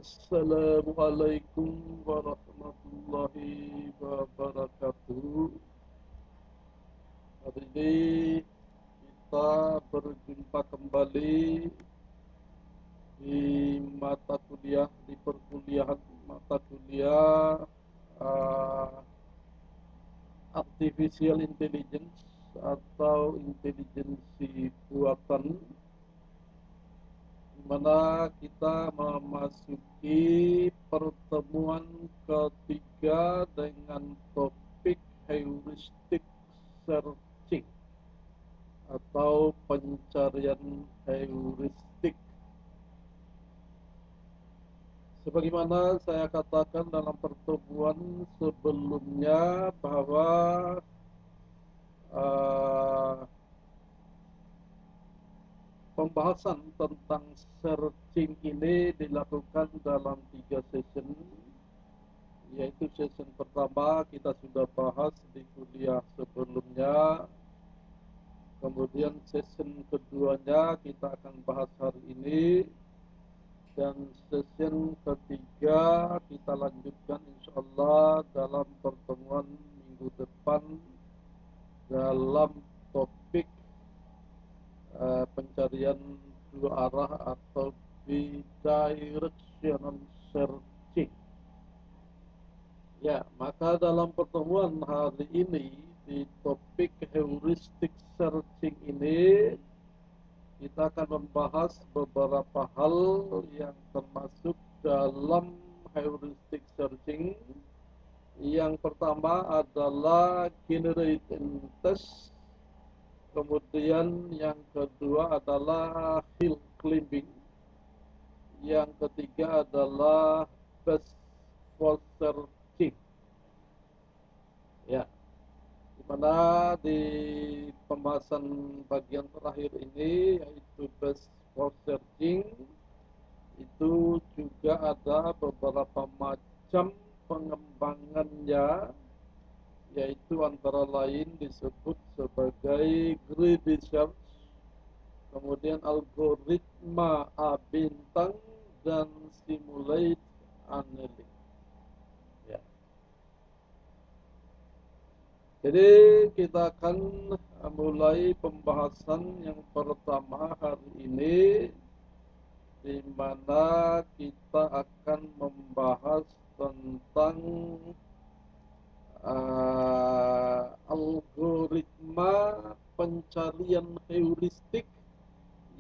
Assalamualaikum warahmatullahi wabarakatuh. Hari ini kita berjumpa kembali di mata kuliah, di perkuliahan mata kuliah uh, Artificial Intelligence atau intelijensi buatan, di mana kita memasuki pertemuan ketiga dengan topik heuristic searching atau pencarian heuristik. Sebagaimana saya katakan dalam pertemuan sebelumnya bahwa uh, pembahasan tentang searching ini dilakukan dalam 3 session, yaitu session pertama kita sudah bahas di kuliah sebelumnya, kemudian session keduanya kita akan bahas hari ini, dan session ketiga kita lanjutkan insyaallah dalam pertemuan minggu depan dalam topik pencarian dua arah atau bidirectional searching. Ya, maka dalam pertemuan hari ini di topik heuristic searching ini kita akan membahas beberapa hal yang termasuk dalam heuristic searching. Yang pertama adalah generate and test. Kemudian yang kedua adalah hill climbing. Yang ketiga adalah best for searching. Ya, dimana di pembahasan bagian terakhir ini yaitu best for searching itu juga ada beberapa macam pengembangannya, yaitu antara lain disebut sebagai greedy search, kemudian algoritma A bintang, dan simulate annealing. Ya. Jadi kita akan mulai pembahasan yang pertama hari ini, di mana kita akan membahas tentang algoritma pencarian heuristik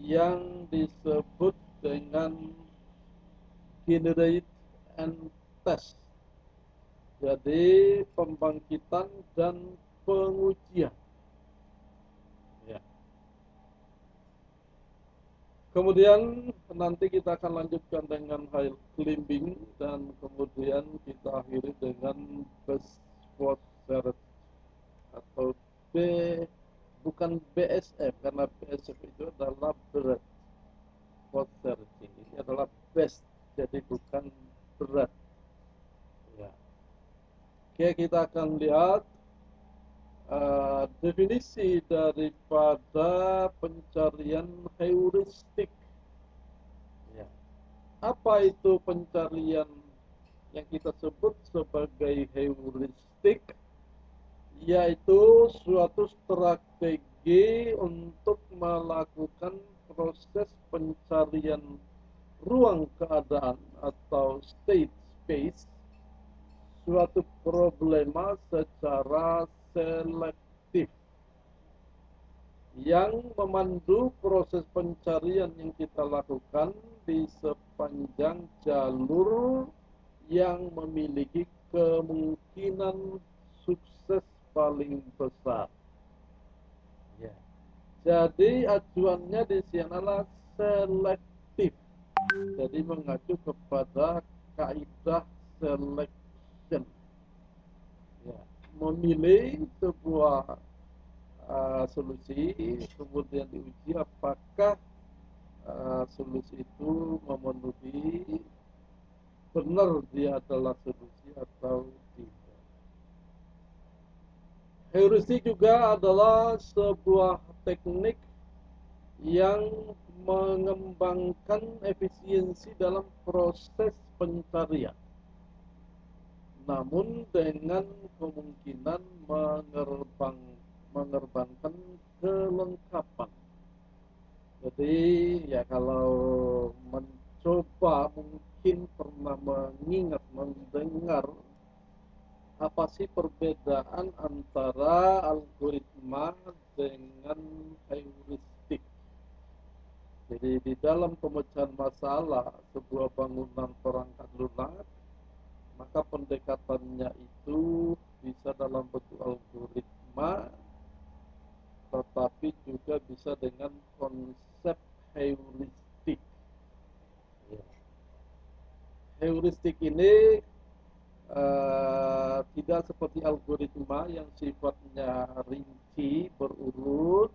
yang disebut dengan generate and test. Jadi pembangkitan dan pengujian. Ya. Kemudian nanti kita akan lanjutkan dengan hill climbing, dan kemudian kita akhiri dengan best for search atau bukan BSF, karena BSF itu adalah berat. For searching ini adalah best, jadi bukan berat. Ya. Oke, kita akan lihat definisi daripada pencarian heuristik. Ya. Apa itu pencarian yang kita sebut sebagai heuristik? Yaitu suatu strategi untuk melakukan proses pencarian ruang keadaan atau state space suatu problema secara selektif, yang memandu proses pencarian yang kita lakukan di sepanjang jalur yang memiliki kemungkinan sukses paling besar. Ya. Jadi acuannya di sini adalah selektif. Jadi mengacu kepada kaidah selection. Ya. Memilih sebuah solusi, kemudian diuji apakah solusi itu memenuhi, benar dia adalah solusi atau tidak. Heuristik juga adalah sebuah teknik yang mengembangkan efisiensi dalam proses pencarian, namun dengan kemungkinan mengerbangkan kelengkapan. Jadi ya kalau mencoba mungkin pernah mendengar apa sih perbedaan antara algoritma dengan heuristik. Jadi di dalam pemecahan masalah sebuah bangunan perangkat lunak, maka pendekatannya itu bisa dalam bentuk algoritma, tetapi juga bisa dengan konsep heuristik. Ya. Heuristik ini tidak seperti algoritma yang sifatnya rinci, berurut,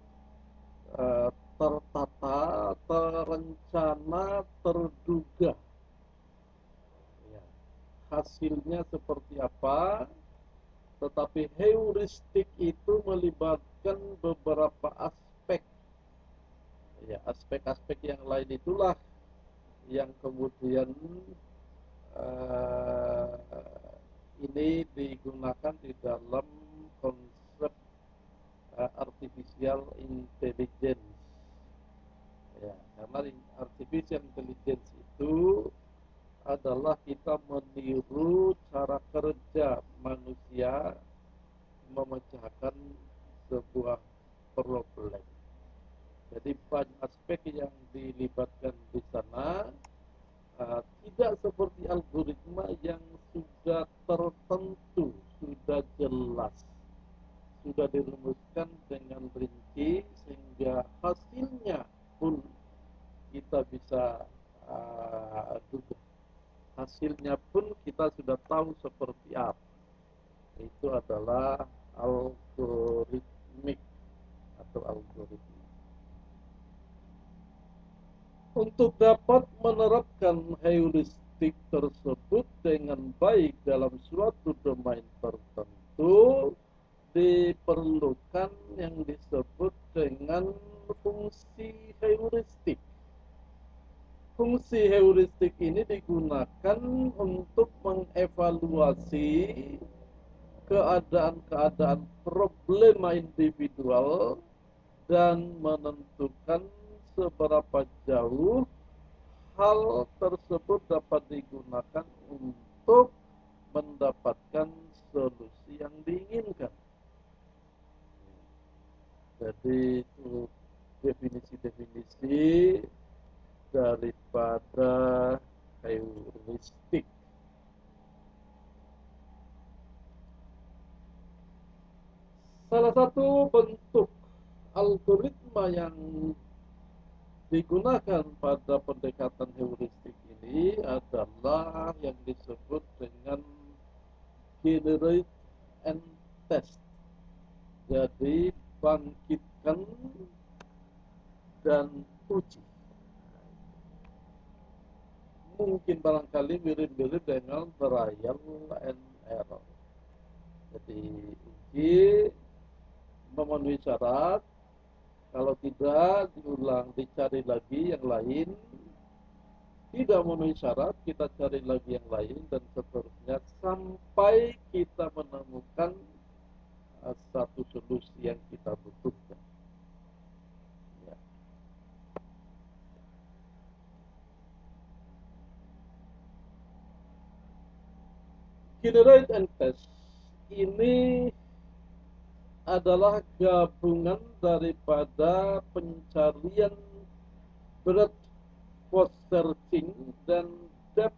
tertata, terencana, terduga. Ya. Hasilnya seperti apa? Tetapi heuristik itu melibatkan beberapa aspek. Ya, aspek-aspek yang lain itulah yang kemudian uh, ini digunakan di dalam konsep artificial intelligence. Ya, karena artificial intelligence itu adalah kita meniru cara kerja manusia memecahkan sebuah problem. Jadi banyak aspek yang dilibatkan di sana, tidak seperti algoritma yang sudah tertentu, sudah jelas, sudah dirumuskan dengan rinci sehingga hasilnya pun kita bisa duga. Hasilnya pun kita sudah tahu seperti apa. Itu adalah algoritmik atau algoritma. Untuk dapat menerapkan heuristik tersebut dengan baik dalam suatu domain tertentu, diperlukan yang disebut dengan fungsi heuristik. Fungsi heuristik ini digunakan untuk mengevaluasi keadaan-keadaan problema individual dan menentukan seberapa jauh hal tersebut dapat digunakan untuk mendapatkan solusi yang diinginkan. Jadi itu definisi-definisi daripada heuristik. Salah satu bentuk algoritma yang digunakan pada pendekatan heuristik ini adalah yang disebut dengan generate and test. Jadi bangkitkan dan uji. Mungkin barangkali mirip-mirip dengan trial and error. Jadi uji memenuhi syarat, kalau tidak diulang, dicari lagi yang lain, tidak memenuhi syarat, kita cari lagi yang lain, dan seterusnya sampai kita menemukan satu solusi yang kita butuhkan. Ya. Generate and test ini adalah gabungan daripada pencarian breadth first searching dan depth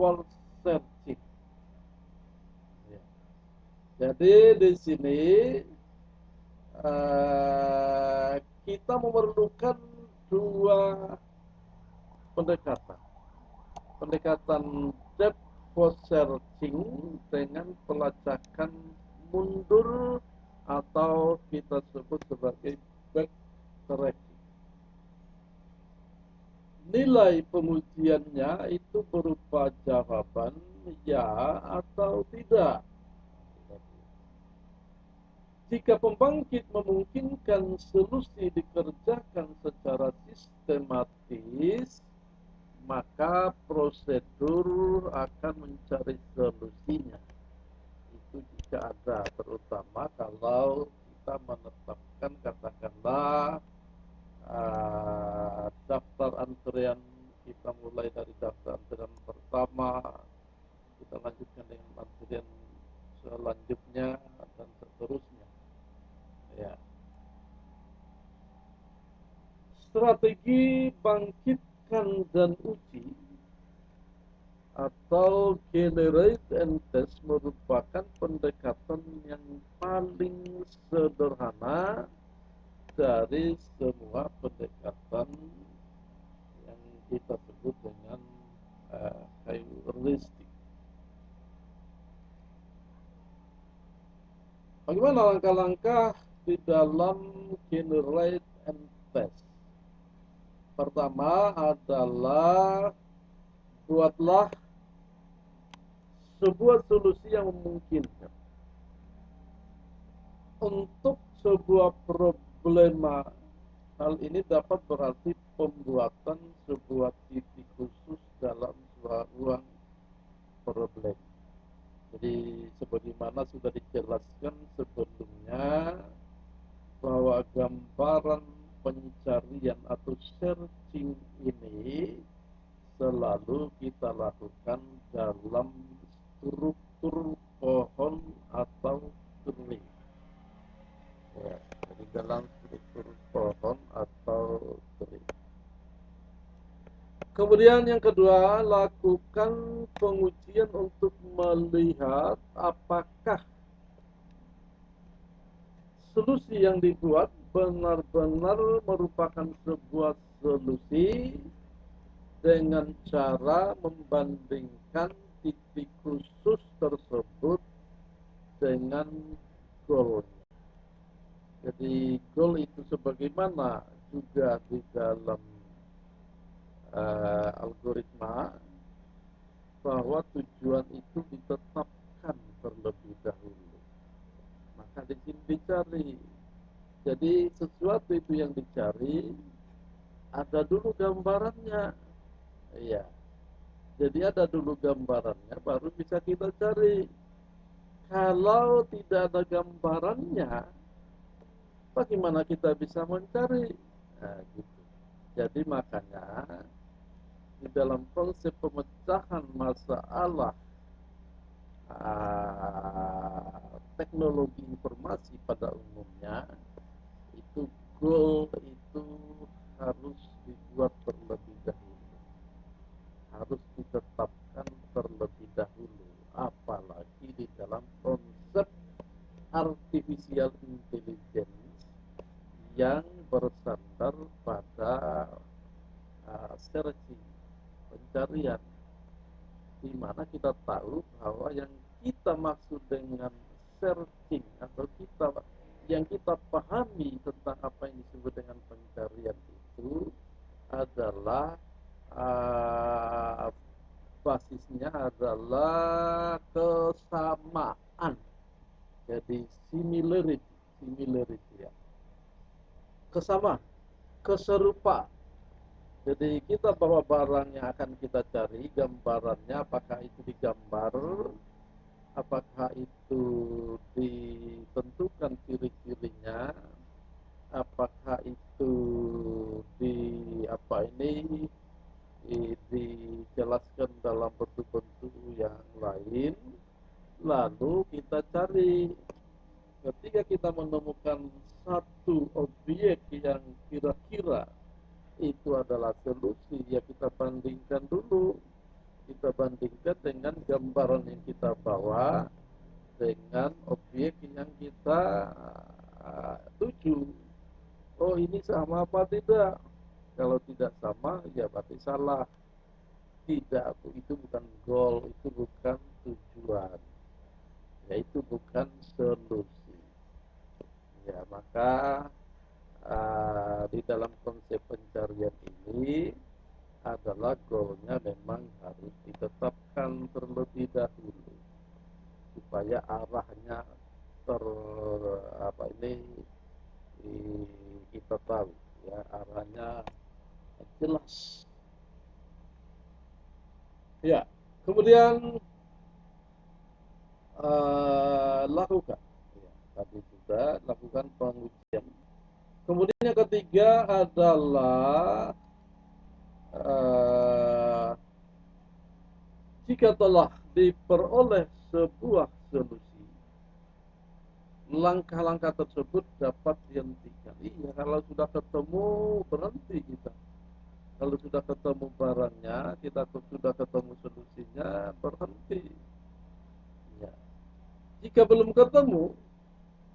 first searching. Ya. Jadi di sini kita memerlukan dua pendekatan. Pendekatan depth first searching dengan pelacakan mundur atau kita sebut sebagai back tracking. Nilai pengujiannya itu berupa jawaban ya atau tidak. Jika pembangkit memungkinkan solusi dikerjakan secara sistematis, maka prosedur akan mencari solusinya. Itu jika ada, terutama kalau kita menetapkan katakanlah daftar antrian, kita mulai dari daftar antrian pertama, kita lanjutkan dengan antrian selanjutnya dan seterusnya. Ya. Strategi bangkitkan dan uji atau generate and test merupakan pendekatan yang paling sederhana dari semua pendekatan yang kita sebut dengan heuristik. Bagaimana langkah-langkah di dalam generate and test? Pertama adalah buatlah sebuah solusi yang memungkinkan untuk sebuah problema. Hal ini dapat berarti pembuatan sebuah titik khusus dalam ruang problem. Jadi sebagaimana sudah dijelaskan sebelumnya bahwa gambaran pencarian atau searching ini selalu kita lakukan dalam struktur pohon atau tree. Ya, jadi dalam struktur pohon atau tree. Kemudian yang kedua, lakukan pengujian untuk melihat apakah solusi yang dibuat benar-benar merupakan sebuah solusi dengan cara membandingkan titik khusus tersebut dengan goalnya. Jadi goal itu sebagaimana juga di dalam algoritma, bahwa tujuan itu ditetapkan terlebih dahulu. Maka di sini dicari. Jadi sesuatu itu yang dicari ada dulu gambarannya. Iya. Jadi ada dulu gambarannya baru bisa kita cari. Kalau tidak ada gambarannya, bagaimana kita bisa mencari? Nah, gitu. Jadi makanya di dalam konsep pemecahan masalah teknologi informasi pada umumnya, itu goal itu harus dibuat terlebih dahulu, harus ditetapkan terlebih dahulu, apalagi di dalam konsep artificial intelligence yang bersandar pada searching, pencarian, di mana kita tahu bahwa yang kita maksud dengan searching atau yang kita pahami tentang apa yang disebut dengan pencarian itu adalah basisnya adalah kesamaan. Jadi similarity ya. Kesamaan, keserupaan. Jadi kita bawa barang yang akan kita cari, gambarannya apakah itu digambar, apakah itu ditentukan ciri-cirinya, apakah itu dijelaskan dalam bentuk-bentuk yang lain, lalu kita cari. Ketika kita menemukan satu objek yang kira-kira itu adalah solusi, ya kita bandingkan dulu. Kita bandingkan dengan gambaran yang kita bawa dengan objek yang kita tuju. Oh, ini sama apa tidak? Kalau tidak sama, ya berarti salah. Tidak, itu bukan goal, itu bukan tujuan, ya itu bukan solusi. Ya, maka di dalam konsep pencarian ini adalah goalnya memang harus ditetapkan terlebih dahulu supaya arahnya kita tahu, ya arahnya jelas. Ya, kemudian lakukan. Ya, tadi sudah lakukan pengujian. Kemudian yang ketiga adalah uh, jika telah diperoleh sebuah solusi, langkah-langkah tersebut dapat dihentikan. Iya, kalau sudah ketemu berhenti kita. Kalau sudah ketemu barangnya, kita sudah ketemu solusinya, berhenti. Ya. Jika belum ketemu,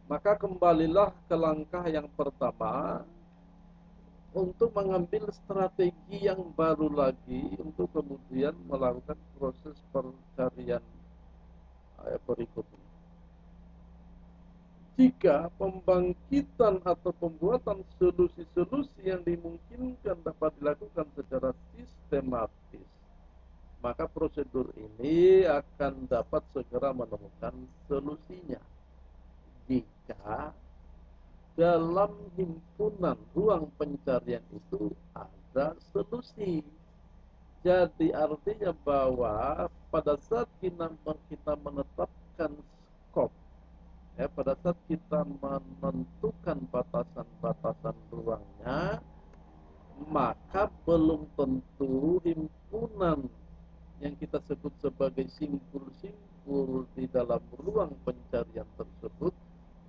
maka kembalilah ke langkah yang pertama untuk mengambil strategi yang baru lagi untuk kemudian melakukan proses pencarian berikutnya. Jika pembangkitan atau pembuatan solusi-solusi yang dimungkinkan dapat dilakukan secara sistematis, maka prosedur ini akan dapat segera menemukan solusinya. Jika dalam himpunan ruang pencarian itu ada solusi. Jadi artinya bahwa pada saat kita menetapkan skop, ya, pada saat kita menentukan batasan-batasan ruangnya, maka belum tentu himpunan yang kita sebut sebagai simpul-simpul di dalam ruang pencarian tersebut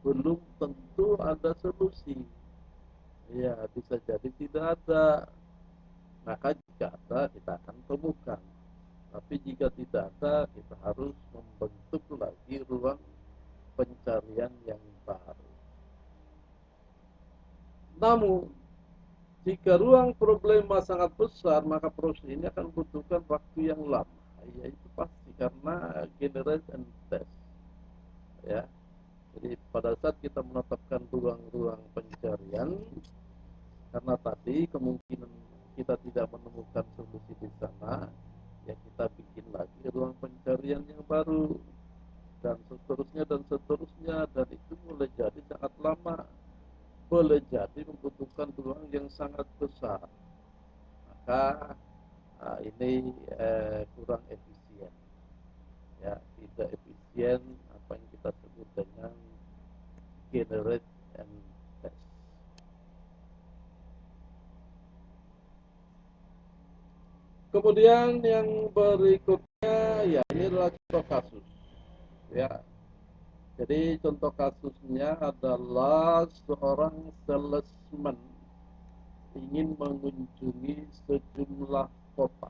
belum tentu ada solusi. Ya, bisa jadi tidak ada. Maka jika ada, kita akan temukan. Tapi jika tidak ada, kita harus membentuk lagi ruang pencarian yang baru. Namun, jika ruang problema sangat besar, maka proses ini akan membutuhkan waktu yang lama. Ya, itu pasti karena generate and test. Ya, jadi pada saat kita menetapkan ruang-ruang pencarian, karena tadi kemungkinan kita tidak menemukan solusi di sana, ya kita bikin lagi ruang pencarian yang baru dan seterusnya dan itu boleh jadi sangat lama, boleh jadi membutuhkan ruang yang sangat besar. Maka ini kurang efisien, ya tidak efisien apa yang kita sebut dengan generate and test. Kemudian yang berikutnya, ya ini adalah contoh kasus. Ya, jadi contoh kasusnya adalah seorang salesman ingin mengunjungi sejumlah kota.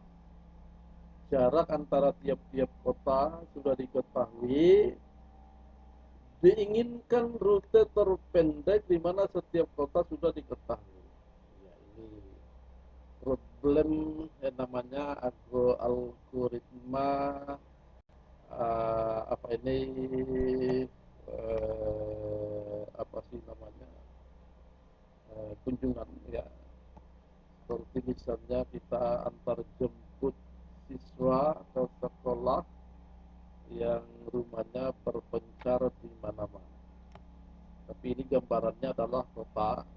Jarak antara tiap-tiap kota sudah diketahui. Diinginkan rute terpendek di mana setiap kota sudah diketahui. Ya, ini problem yang namanya algoritma apa ini apa sih namanya kunjungan, ya, seperti misalnya kita antar jemput siswa ke sekolah yang rumahnya berpencar di mana-mana, tapi ini gambarannya adalah kota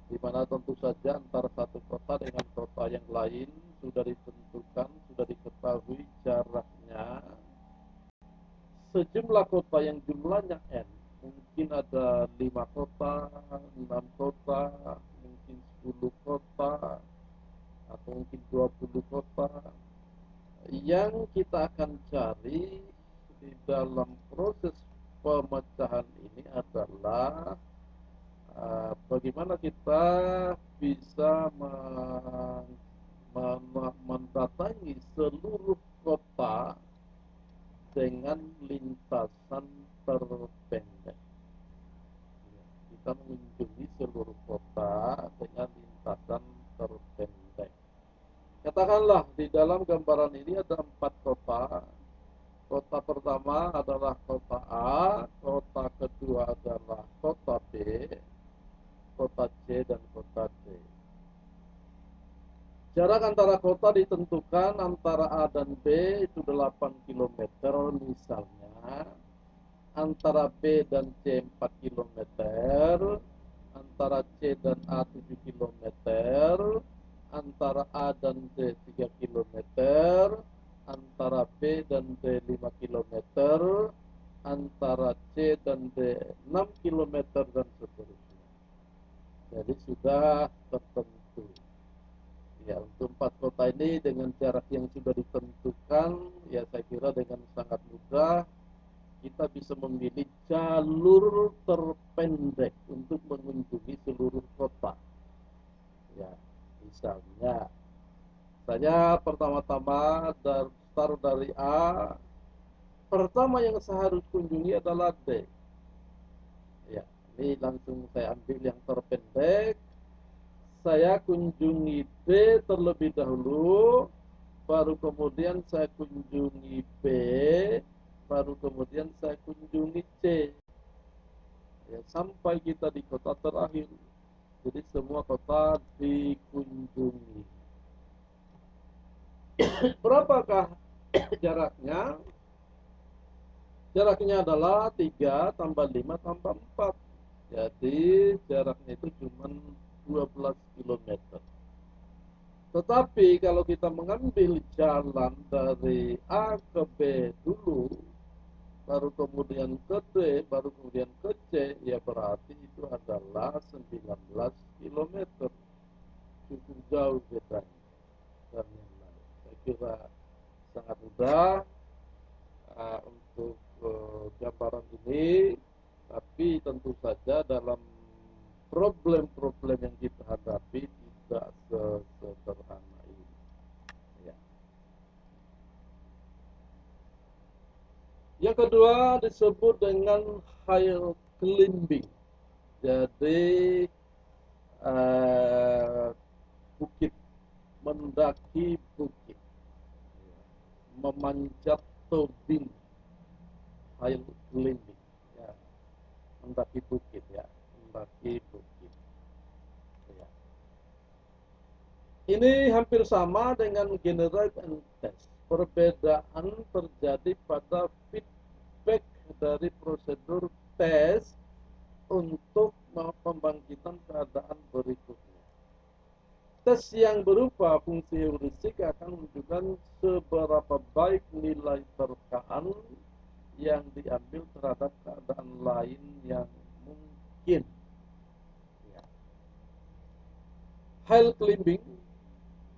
di mana tentu saja antara satu kota dengan kota yang lain sudah ditentukan, sudah diketahui jaraknya. Sejumlah kota yang jumlahnya n, mungkin ada 5 kota, 6 kota, mungkin 10 kota, atau mungkin 20 kota. Yang kita akan cari di dalam proses pemecahan ini adalah bagaimana kita bisa mendatangi seluruh kota dengan lintasan terpendek. Kita mengunjungi seluruh kota dengan lintasan terpendek. Katakanlah di dalam gambaran ini ada 4 kota. Kota pertama adalah kota A, kota kedua adalah kota B, kota C, dan kota D. Jarak antara kota ditentukan antara A dan B itu 8 kilometer misalnya. Antara B dan C 4 kilometer, antara C dan A 7 kilometer, antara A dan D 3 kilometer, antara B dan D 5 kilometer, antara C dan D 6 kilometer dan seterusnya. Jadi sudah tertentu. Ya, untuk 4 kota ini dengan jarak yang sudah ditentukan, ya saya kira dengan sangat mudah kita bisa memilih jalur terpendek untuk mengunjungi seluruh kota. Ya, misalnya saya pertama-tama start dari A, pertama yang saya harus kunjungi adalah D. Ya, ini langsung saya ambil yang terpendek. Saya kunjungi D terlebih dahulu, baru kemudian saya kunjungi B, baru kemudian saya kunjungi C. Ya, sampai kita di kota terakhir. Jadi semua kota dikunjungi. Berapakah jaraknya? Jaraknya adalah 3 tambah 5 tambah 4. Jadi jaraknya itu cuma 12 kilometer. Tetapi kalau kita mengambil jalan dari A ke B dulu, baru kemudian ke D, baru kemudian ke C, ya berarti itu adalah 19 kilometer. Cukup jauh bedanya. Dan yang lain. Saya kira sangat mudah untuk gambaran ini, tapi tentu saja dalam problem-problem yang kita hadapi tidak sesederhana ini. Ya. Yang kedua disebut dengan hill climbing. Jadi bukit, mendaki bukit, memanjat tebing, hill climbing. Ya, mendaki bukit ya, mendaki bukit. Ya. Ini hampir sama dengan generate and test. Perbedaan terjadi pada feedback dari prosedur tes untuk pembangkitan keadaan berikutnya. Tes yang berupa fungsi heuristik akan menunjukkan seberapa baik nilai terkaan yang diambil terhadap keadaan lain yang mungkin. Ya. Hill climbing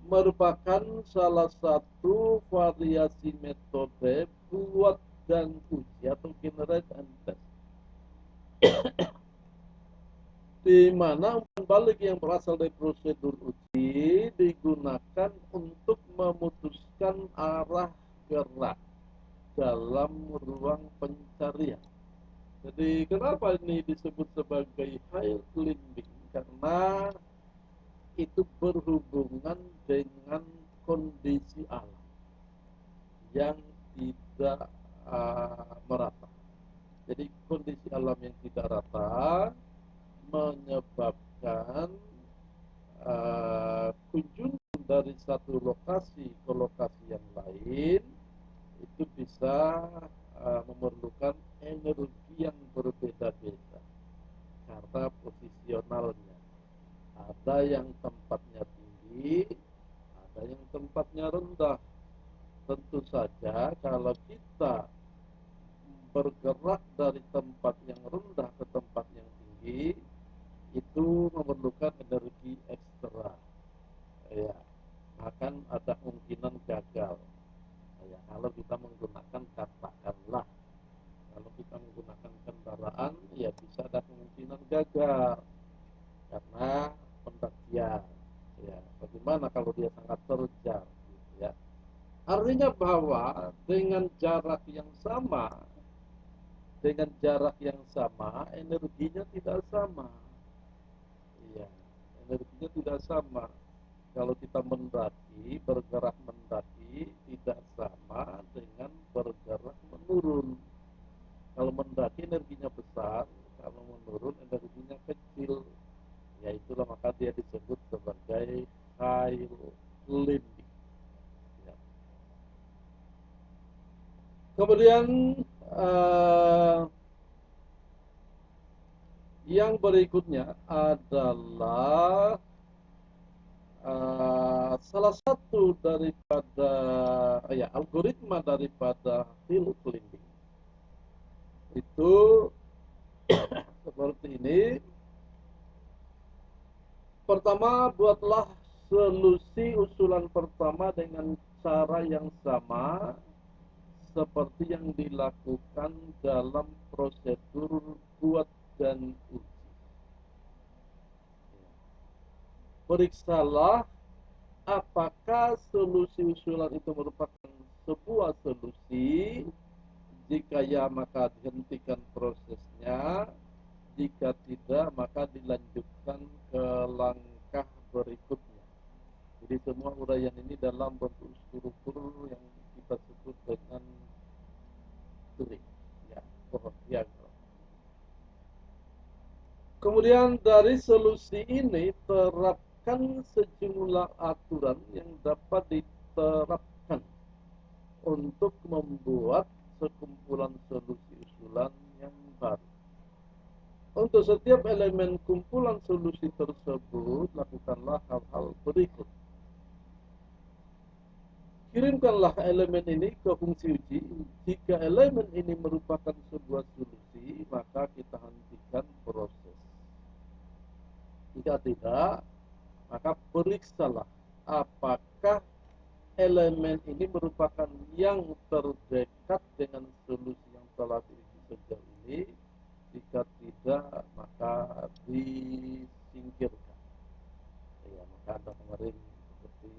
merupakan salah satu variasi metode buat dan uji atau generate and test, di mana umpan balik yang berasal dari prosedur uji digunakan untuk memutuskan arah gerak dalam ruang pencarian. Jadi kenapa ini disebut sebagai hill climbing? Karena itu berhubungan dengan kondisi alam yang tidak merata. Jadi kondisi alam yang tidak rata menyebabkan kunjungan dari satu lokasi ke lokasi yang lain itu bisa memerlukan energi yang berbeda-beda karena posisionalnya. Ada yang tempatnya tinggi, ada yang tempatnya rendah. Tentu saja kalau kita bergerak dari tempat yang rendah ke tempat yang tinggi, itu memerlukan energi ekstra. Ya, akan ada kemungkinan gagal. Ya, kalau kita menggunakan katakanlah, kalau kita menggunakan kendaraan, ya bisa ada kemungkinan gagal karena pendakian. Ya, bagaimana kalau dia sangat terjal? Gitu ya. Artinya bahwa dengan jarak yang sama, energinya tidak sama. Iya, energinya tidak sama. Kalau kita mendaki, bergerak mendaki tidak sama dengan bergerak menurun. Kalau mendaki energinya besar, kalau menurun energinya kecil. Ya itulah maka dia disebut sebagai hill climbing. Ya. Kemudian uh, yang berikutnya adalah salah satu daripada algoritma daripada hill climbing itu seperti ini. Pertama, buatlah solusi usulan pertama dengan cara yang sama seperti yang dilakukan dalam prosedur buat dan uji. Periksalah apakah solusi usulan itu merupakan sebuah solusi. Jika ya, maka dihentikan prosesnya. Jika tidak, maka dilanjutkan ke langkah berikutnya. Jadi semua uraian ini dalam bentuk struktur yang kita sebut dengan tree, ya, pohon diagram. Kemudian dari solusi ini terapkan sejumlah aturan yang dapat diterapkan untuk membuat sekumpulan solusi usulan yang baru. Untuk setiap elemen kumpulan solusi tersebut, lakukanlah hal-hal berikut. Kirimkanlah elemen ini ke fungsi uji. Jika elemen ini merupakan sebuah solusi, maka kita hentikan proses. Jika tidak, maka periksalah apakah elemen ini merupakan yang terdekat dengan solusi yang telah diuji sejauh ini. Jika tidak, maka disingkirkan. Ya, maka ada kemarin seperti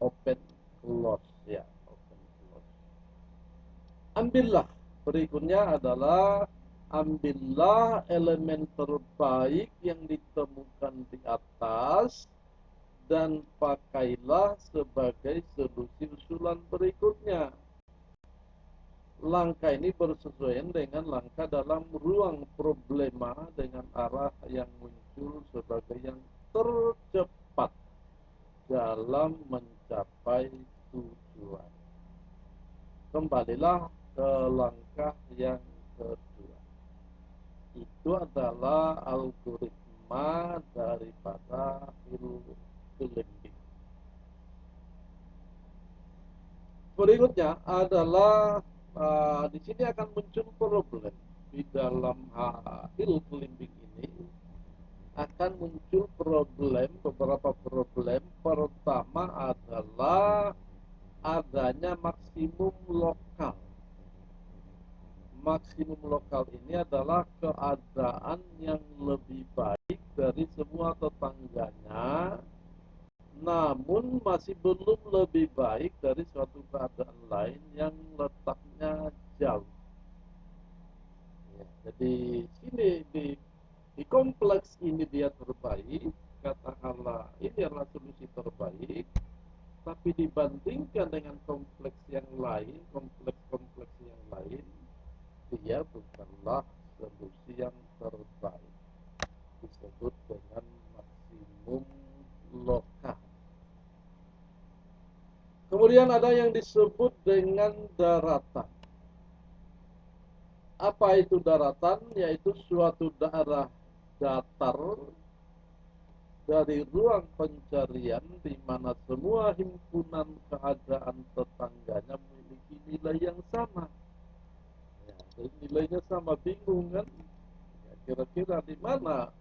open close, ya, open close. Ambillah, berikutnya adalah ambillah elemen terbaik yang ditemukan di atas dan pakailah sebagai solusi usulan berikutnya. Langkah ini bersesuaian dengan langkah dalam ruang problema dengan arah yang muncul sebagai yang tercepat dalam mencapai tujuan. Kembalilah ke langkah yang kedua. Itu adalah algoritma daripada hill climbing. Berikutnya adalah di sini akan muncul problem di dalam hill climbing ini. Akan muncul beberapa problem. Pertama adalah adanya maksimum lokal. Maksimum lokal ini adalah keadaan yang lebih baik dari semua tetangganya, namun masih belum lebih baik dari suatu keadaan lain yang letaknya jauh. Ya, jadi sini di kompleks ini dia terbaik, katakanlah ini adalah solusi terbaik, tapi dibandingkan dengan kompleks yang lain, kompleks-kompleks yang lain, dia bukanlah solusi yang terbaik. Disebut dengan maksimum lokal. Kemudian ada yang disebut dengan daratan. Apa itu daratan? Yaitu suatu daerah datar dari ruang pencarian di mana semua himpunan keadaan tetangganya memiliki nilai yang sama. Ya, jadi nilainya sama, bingung kan? Ya, kira-kira di mana?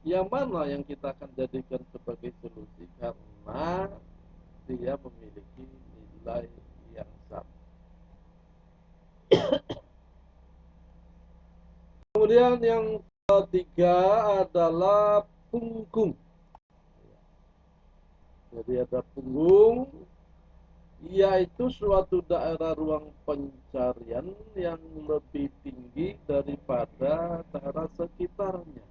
Yang mana yang kita akan jadikan sebagai solusi karena dia memiliki nilai yang sama. Kemudian yang ketiga adalah punggung. Jadi ada punggung, yaitu suatu daerah ruang pencarian yang lebih tinggi daripada daerah sekitarnya,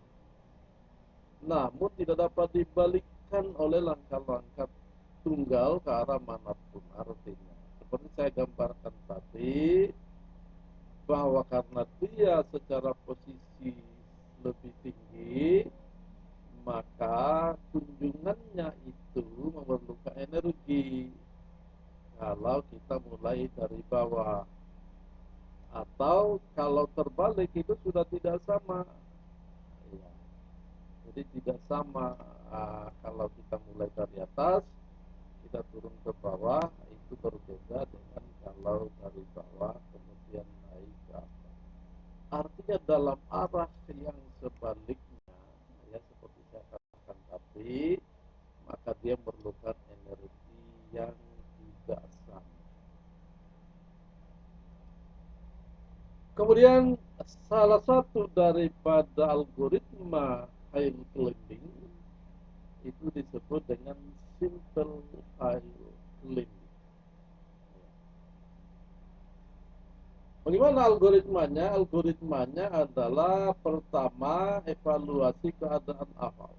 namun tidak dapat dibalikkan oleh langkah-langkah tunggal ke arah manapun. Artinya, seperti saya gambarkan tadi, bahwa karena dia secara posisi lebih tinggi, maka kunjungannya itu memerlukan energi. Kalau kita mulai dari bawah, atau kalau terbalik itu sudah tidak sama. Ya, jadi tidak sama Kalau kita mulai dari atas, kita turun ke bawah, itu berbeda dengan kalau dari bawah kemudian naik ke atas. Artinya dalam arah yang sebaliknya, ya seperti saya katakan tadi, maka dia memerlukan energi yang tidak sama. Kemudian salah satu daripada algoritma high climbing itu disebut dengan simple high climbing. Bagaimana algoritmanya? Algoritmanya adalah pertama evaluasi keadaan awal.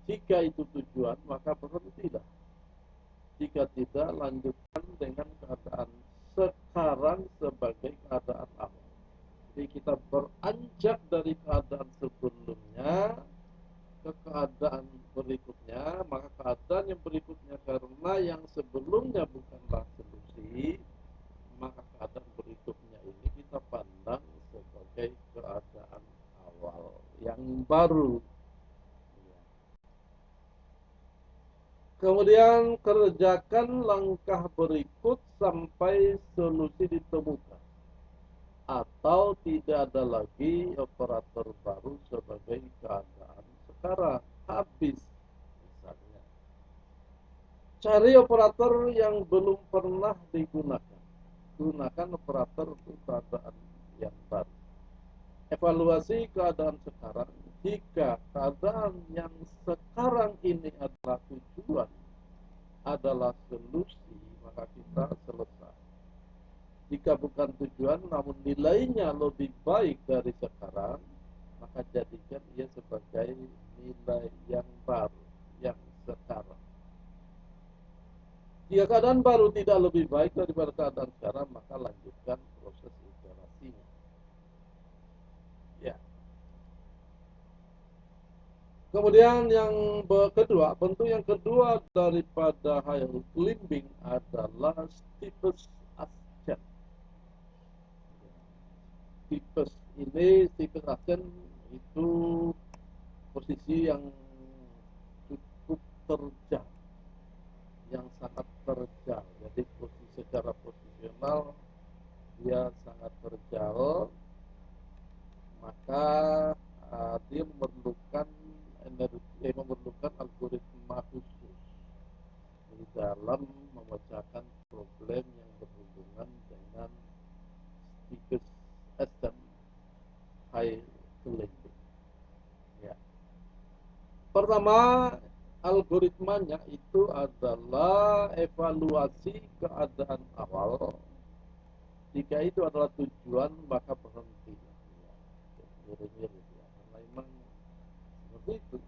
Jika itu tujuan, maka berhentilah. Jika tidak, lanjutkan dengan keadaan sekarang sebagai keadaan awal. Jadi kita beranjak dari keadaan sebelumnya ke keadaan berikutnya, maka keadaan yang berikutnya karena yang sebelumnya bukanlah solusi, maka keadaan berikutnya ini kita pandang sebagai keadaan awal yang baru. Kemudian kerjakan langkah berikut sampai solusi ditemukan, atau tidak ada lagi operator baru sebagai keadaan sekarang. Habis misalnya. Cari operator yang belum pernah digunakan. Gunakan operator untuk keadaan yang baru. Evaluasi keadaan sekarang. Jika keadaan yang sekarang ini adalah tujuan, adalah solusi, maka kita selesai. Jika bukan tujuan namun nilainya lebih baik dari sekarang, maka jadikan ia sebagai nilai yang baru, yang sekarang. Jika keadaan baru tidak lebih baik daripada keadaan sekarang, maka lanjutkan proses iterasinya. Ya. Kemudian yang kedua, bentuk yang kedua daripada high climbing adalah steepest ascent. Steepest ini, steepest ascent itu posisi yang cukup terjal, yang sangat terjal. Jadi secara posisional dia sangat terjal, maka dia memerlukan energi, memerlukan algoritma khusus di dalam memecahkan problem yang berhubungan dengan steepest ascent high climbing. Ya. Pertama, algoritmanya itu adalah evaluasi keadaan awal. Jika itu adalah tujuan, maka berhenti. Mirip-mirip ya, karena memang seperti itu.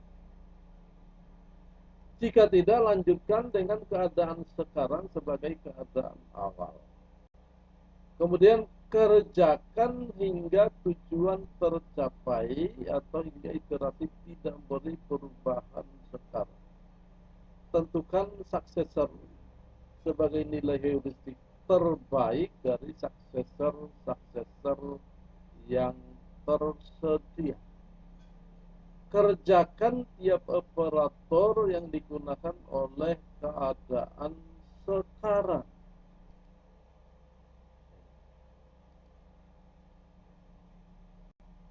Jika tidak, lanjutkan dengan keadaan sekarang sebagai keadaan awal. Kemudian kerjakan hingga tujuan tercapai atau hingga iterasi tidak beri perubahan sekarang. Tentukan successor sebagai nilai heuristik terbaik dari successor yang tersedia. Kerjakan tiap operator yang digunakan oleh keadaan sekarang.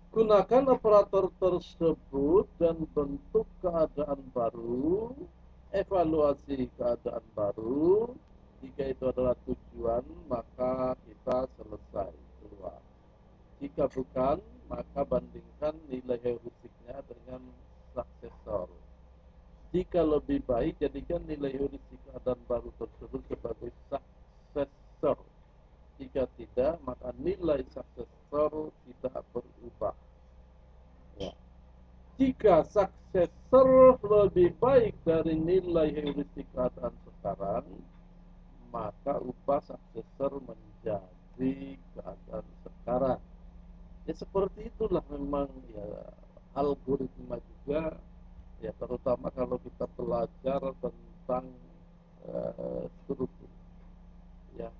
Gunakan operator tersebut dan bentuk keadaan baru, evaluasi keadaan baru. Jika itu adalah tujuan, maka kita selesai keluar. Jika bukan, maka bandingkan nilai heuristiknya dengan suksesor. Jika lebih baik, jadikan nilai heuristik keadaan baru tersebut sebagai suksesor. Jika tidak, maka nilai suksesor tidak berubah. Ya. Jika suksesor lebih baik dari nilai heuristik keadaan sekarang, maka ubah suksesor menjadi keadaan sekarang. Ya seperti itulah memang ya algoritma juga, ya terutama kalau kita belajar tentang struktur, ya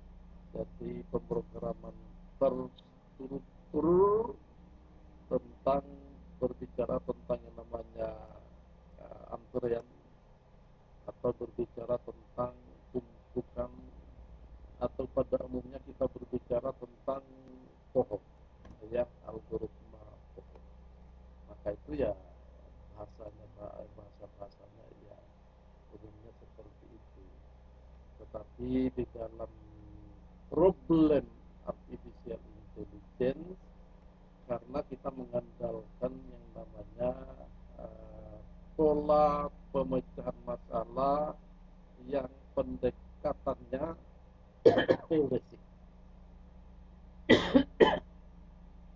jadi pemrograman terstruktur tentang berbicara tentang yang namanya antrean atau berbicara tentang tumpukan, atau pada umumnya kita berbicara tentang pohon, ya, algoritma pohon. Maka itu ya bahasa-bahasanya ya umumnya seperti itu. Tetapi di dalam problem artificial intelligence, karena kita mengandalkan yang namanya pola pemecahan masalah yang pendekatannya heuristik.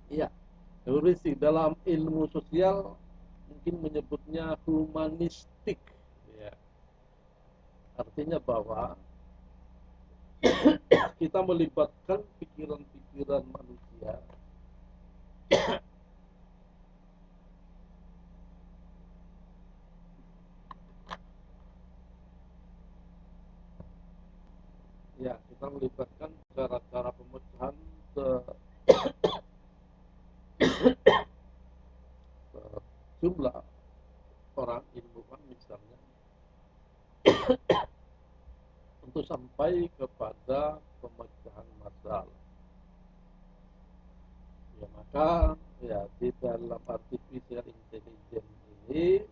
Iya, heuristik dalam ilmu sosial mungkin menyebutnya humanistik. Ya. Artinya bahwa kita melibatkan pikiran-pikiran manusia ya, kita melibatkan cara-cara pemecahan jumlah orang ilmuwan misalnya untuk sampai kepada pemecahan masalah. Ya, maka ya di dalam artificial intelligence ini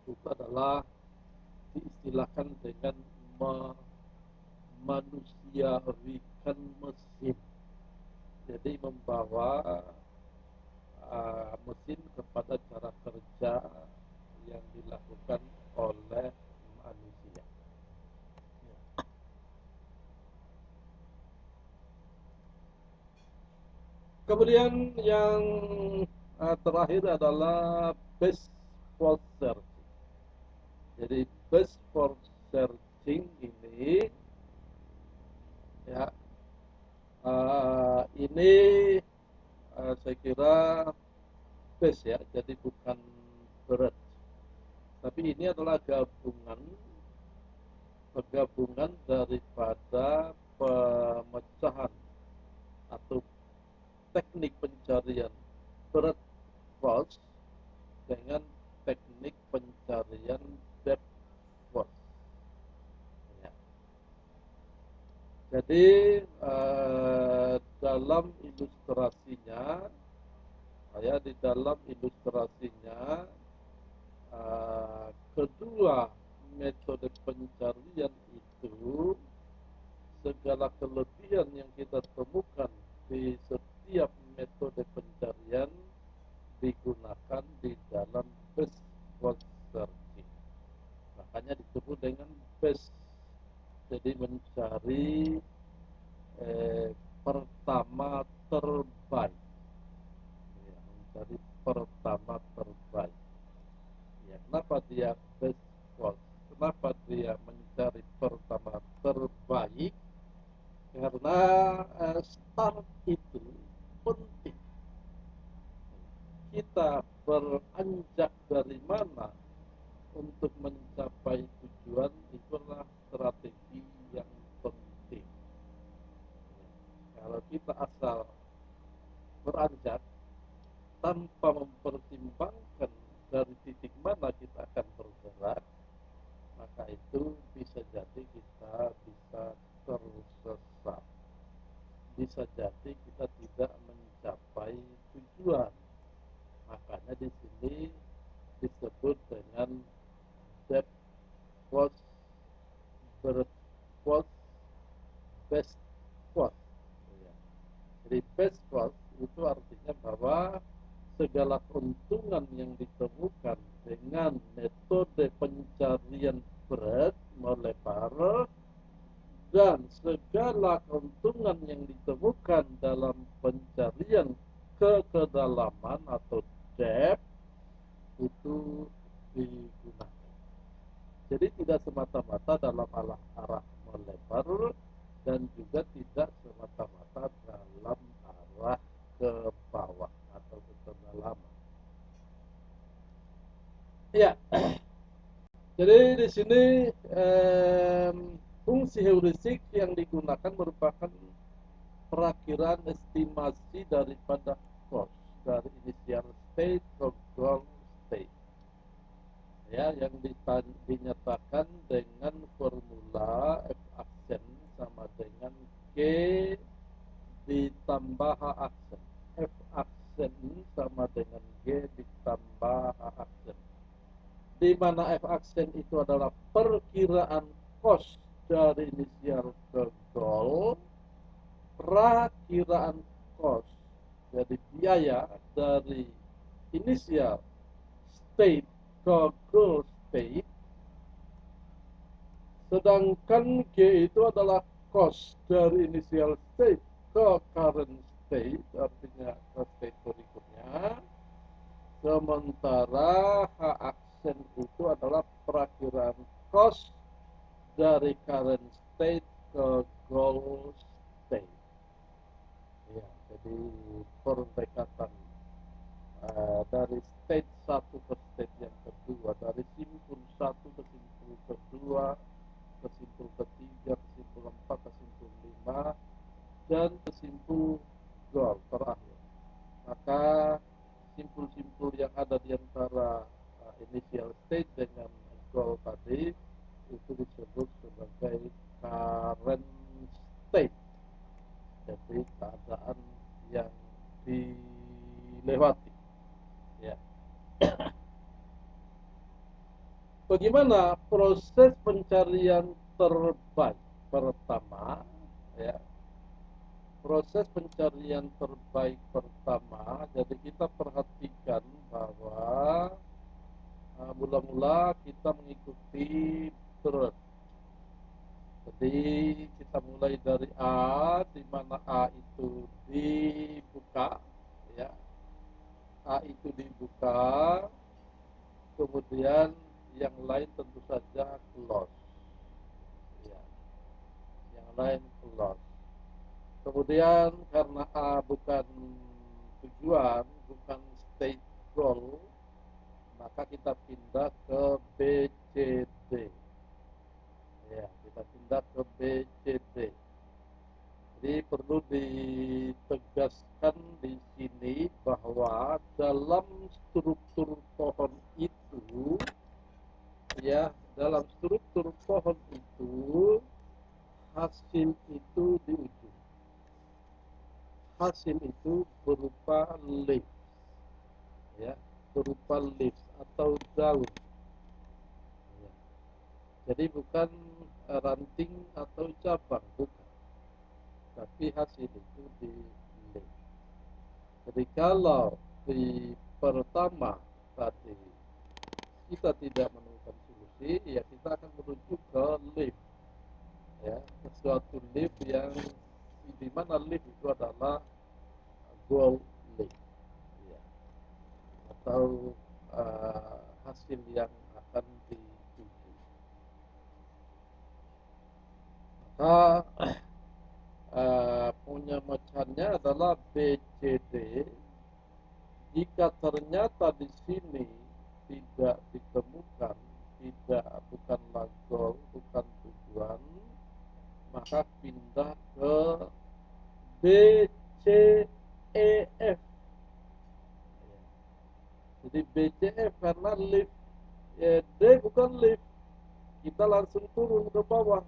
itu adalah diistilahkan dengan memanusiawikan mesin. Jadi membawa mesin kepada cara kerja yang dilakukan oleh manusia. Ya. Kemudian yang terakhir adalah best for searching. Jadi best for searching ini ya ini saya kira best ya, jadi bukan berat. Tapi ini adalah penggabungan daripada pemecahan atau teknik pencarian breadth first dengan teknik pencarian depth first. Ya. Jadi dalam ilustrasinya, di dalam ilustrasinya kedua metode pencarian itu, segala kelebihan yang kita temukan di setiap metode pencarian digunakan di dalam best first searching. Makanya disebut dengan best. Jadi mencari pertama terbaik. Ya, mencari pertama terbaik. Ya, kenapa dia best first? Kenapa dia mencari pertama terbaik? Karena start itu penting. Kita beranjak dari mana untuk mencapai tujuan, itulah strategi yang penting. Kalau kita asal beranjak tanpa mempertimbangkan dari titik mana kita akan bergerak, maka itu bisa jadi kita bisa tersesat. Bisa jadi kita tidak mencapai tujuan. Makanya di sini disebut dengan depth first, breadth first, best first. Ya. Jadi best first itu artinya bahwa segala keuntungan yang ditemukan dengan metode pencarian breadth melebar, dan segala keuntungan yang ditemukan dalam pencarian kedalaman atau depth itu digunakan. Jadi tidak semata-mata dalam arah melebar, dan juga tidak semata-mata dalam arah ke bawah atau ke kedalaman. Ya, jadi di sini fungsi heuristik yang digunakan merupakan perakhiran estimasi daripada cost dari initial state ke goal state. Ya, yang dinyatakan dengan formula F aksen sama dengan G ditambah H aksen. F aksen sama dengan G ditambah H aksen. Di mana F aksen itu adalah perkiraan kos dari inisial ke goal, perakiraan kos jadi biaya dari inisial state ke goal state, sedangkan G itu adalah cost dari initial state ke current state, artinya ke state berikutnya. Sementara H aksen itu adalah perakiraan cost dari current state ke goal state. Ya, jadi pendekatan dari state 1 ke state yang kedua, dari simpul 1 ke simpul kedua, ke simpul ketiga, ke simpul 4, ke simpul 5, dan ke simpul goal terakhir. Maka simpul-simpul yang ada di antara initial state dengan goal tadi itu disebut sebagai current state. Jadi keadaan yang dilewati. Ya. Bagaimana proses pencarian terbaik? Pertama, ya, proses pencarian terbaik pertama, jadi kita perhatikan bahwa mula-mula kita mengikuti terus. Jadi kita mulai dari A, di mana A itu dibuka, ya, A itu dibuka, kemudian yang lain tentu saja close, ya, yang lain close. Kemudian karena A bukan tujuan, bukan state goal, maka kita pindah ke B, C, D. Ya, kita pindah ke B, C, D. Jadi perlu ditegaskan di sini bahwa dalam struktur pohon itu, ya, dalam struktur pohon itu hasil itu di ujung. Hasil itu berupa leaf, ya, berupa leaf atau daun. Ya. Jadi bukan ranting atau cabang, bukan. Tapi hasil itu di leaf. Jadi kalau di pertama tadi kita tidak menemukan solusi, ya kita akan menuju ke leaf, ya, sesuatu leaf yang di mana leaf itu adalah goal leaf, ya, atau hasil yang akan dituju. Maka penyamacannya adalah BCD. Jika ternyata di sini tidak ditemukan, bukanlah goal, bukan tujuan, maka pindah ke B, C, E, F. Jadi B, C, F karena lift, ya, D bukan lift, kita langsung turun ke bawah.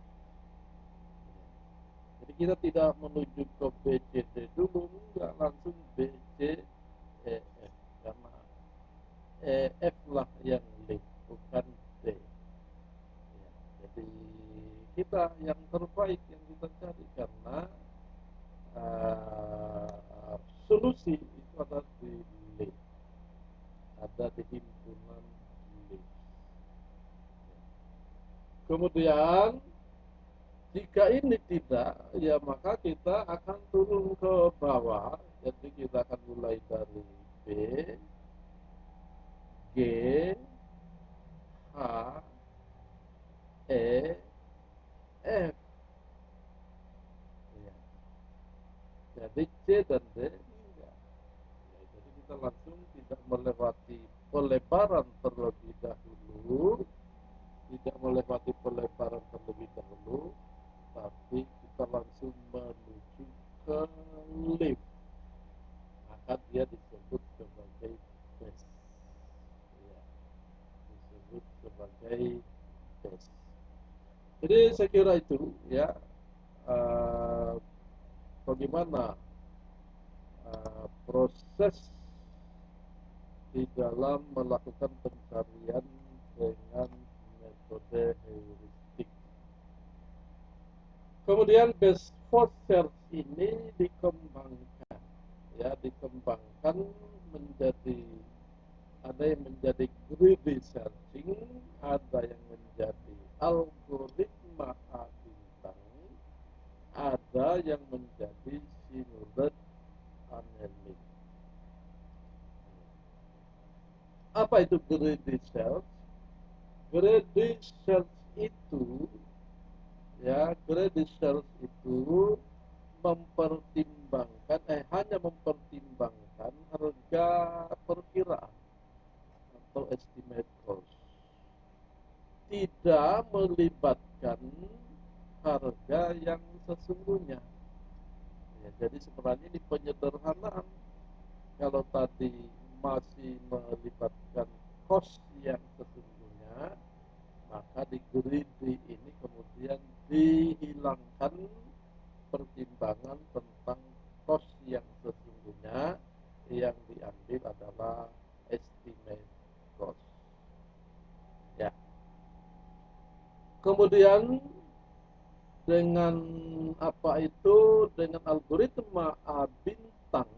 Jadi kita tidak menuju ke B, C, D dulu, enggak, langsung B, C, E, F, karena E, F lah yang lift, bukan D. Ya, jadi kita yang terbaik yang kita cari karena solusi itu ada di lift, ada di himpunan lift. Kemudian jika ini tidak, ya maka kita akan turun ke bawah. Jadi kita akan mulai dari B, G, H, E, F. Ya. Jadi C dan D enggak. Ya, jadi kita langsung tidak melewati pelebaran terlebih dahulu, tapi kita langsung menuju ke lift. Maka dia disebut sebagai base. Ya, disebut sebagai base. Jadi saya kira itu ya, eh, bagaimana proses di dalam melakukan pencarian dengan metode heuristik. Kemudian base for search ini dikembangkan, ya dikembangkan menjadi, ada yang menjadi greedy searching, ada yang menjadi algoritma A bintang, ada yang menjadi simulated annealing. Apa itu greedy search? Greedy search itu, ya greedy search itu mempertimbangkan, hanya mempertimbangkan harga perkiraan atau estimate cost, tidak melibatkan harga yang sesungguhnya. Ya, jadi sebenarnya ini penyederhanaan. Kalau tadi masih melibatkan cost yang sesungguhnya, maka di greedy ini kemudian dihilangkan pertimbangan tentang cost yang sesungguhnya, yang diambil adalah estimate cost. Ya. Kemudian dengan apa itu? Dengan algoritma A bintang.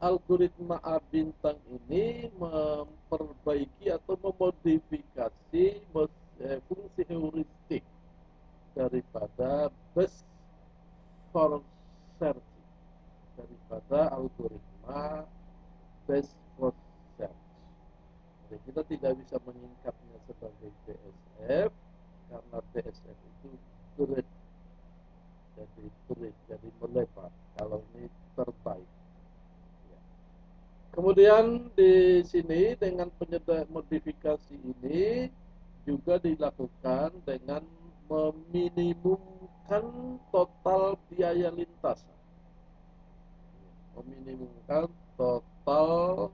Algoritma A bintang ini memperbaiki atau memodifikasi fungsi heuristik daripada best for search, daripada algoritma best for search. Jadi kita tidak bisa menyingkatnya sebagai DSF, karena DSF itu berat, jadi melebar. Kalau ini terbaik. Ya. Kemudian di sini dengan modifikasi ini juga dilakukan dengan meminimumkan total biaya lintasan, meminimumkan total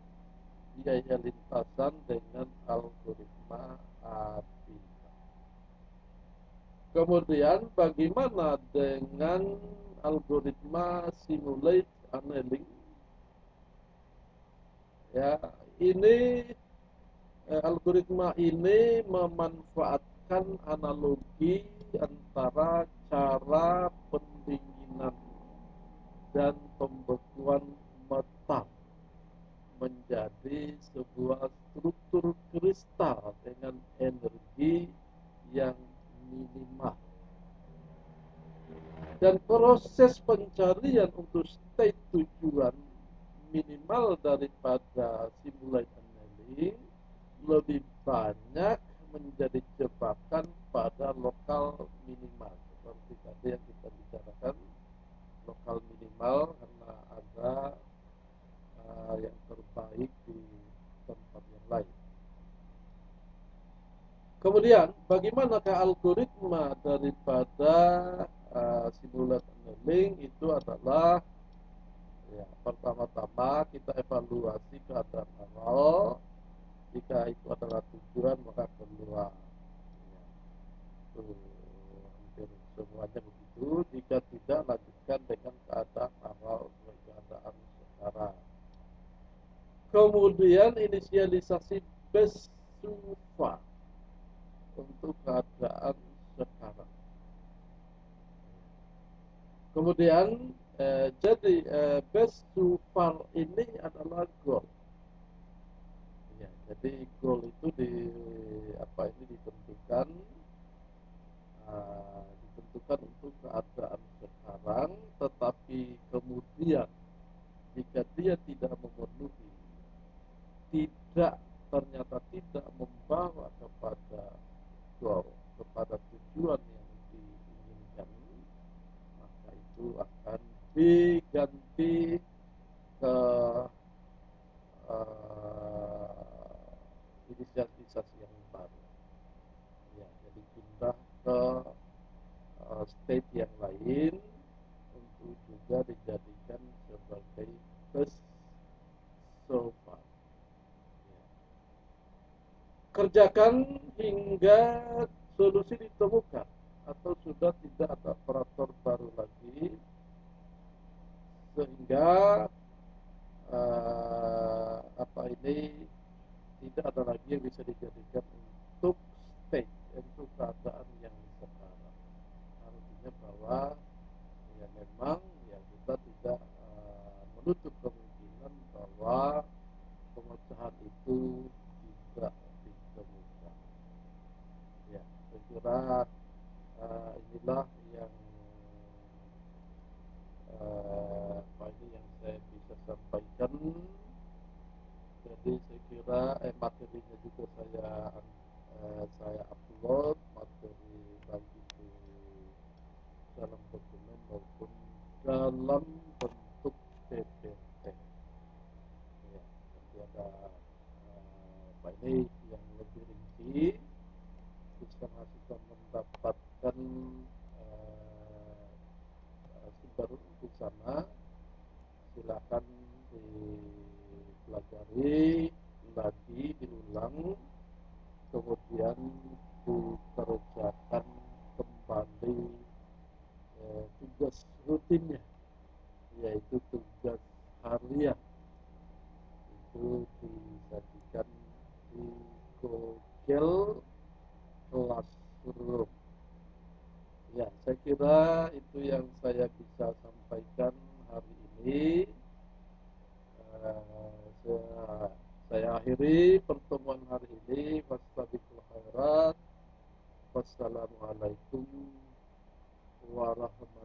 biaya lintasan dengan algoritma API. Kemudian bagaimana dengan algoritma simulate annealing? Ya, ini algoritma ini memanfaatkan analogi antara cara pendinginan dan pembekuan metal menjadi sebuah struktur kristal dengan energi yang minimal. Dan proses pencarian untuk state tujuan minimal daripada simulate annealing lebih banyak menjadi jebakan pada lokal minimal, seperti tadi yang kita bicarakan, lokal minimal karena ada yang terbaik di tempat yang lain. Kemudian bagaimanakah algoritma daripada simulate annealing? Itu adalah, ya, pertama-tama kita evaluasi keadaan awal. Jika itu adalah tujuan, maka keluar. Ya, itu hampir semuanya begitu. Jika tidak, lanjutkan dengan keadaan awal sebagai keadaan sekarang. Kemudian inisialisasi base so far untuk keadaan sekarang. Kemudian jadi base so far ini adalah goal. Ya, jadi goal itu ditentukan untuk keadaan sekarang, tetapi kemudian jika dia tidak memenuhi, ternyata tidak membawa kepada goal, kepada tujuan yang diinginkan, maka itu akan diganti ke inisialisasi yang baru. Ya, jadi pindah ke state yang lain untuk juga dijadikan sebagai best so far. Ya. kerjakan hingga solusi ditemukan atau sudah tidak ada operator baru lagi, sehingga tidak ada lagi yang bisa dijadikan untuk state, untuk keadaan yang sekarang. Artinya bahwa ya memang ya kita tidak menutup kemungkinan bahwa pemecahan itu tidak ditemukan. Ya, saya kira inilah yang yang saya bisa sampaikan. Jadi saya kira materinya juga saya upload materi baik itu dalam dokumen maupun dalam bentuk PPT. Ya, nanti ada yang lebih rinci, bisa mendapatkan sumber untuk sana. Silakan dipelajari lagi, diulang, kemudian dikerjakan kembali tugas rutinnya, yaitu tugas harian. Itu disajikan di Google Classroom. Ya, saya kira itu yang saya bisa sampaikan hari ini. Saya akhiri pertemuan hari ini. Wassalamualaikum warahmatullahi